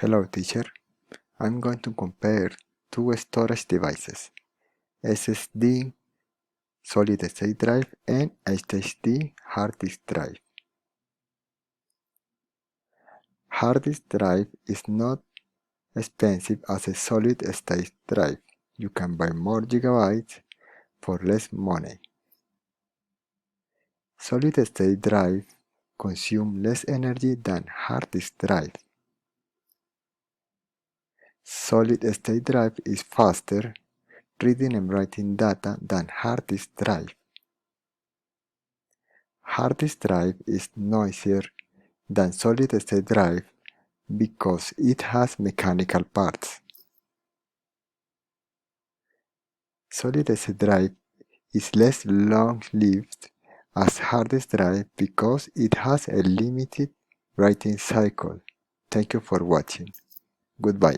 Hello teacher, I'm going to compare two storage devices, SSD solid state drive and HDD hard disk drive. Hard disk drive is not expensive as a solid state drive. You can buy more gigabytes for less money. Solid state drive consume less energy than hard disk drive. Solid state drive is faster reading and writing data than hard disk drive. Hard disk drive is noisier than solid state drive because it has mechanical parts. Solid state drive is less long-lived as hard disk drive because it has a limited writing cycle. Thank you for watching. Goodbye.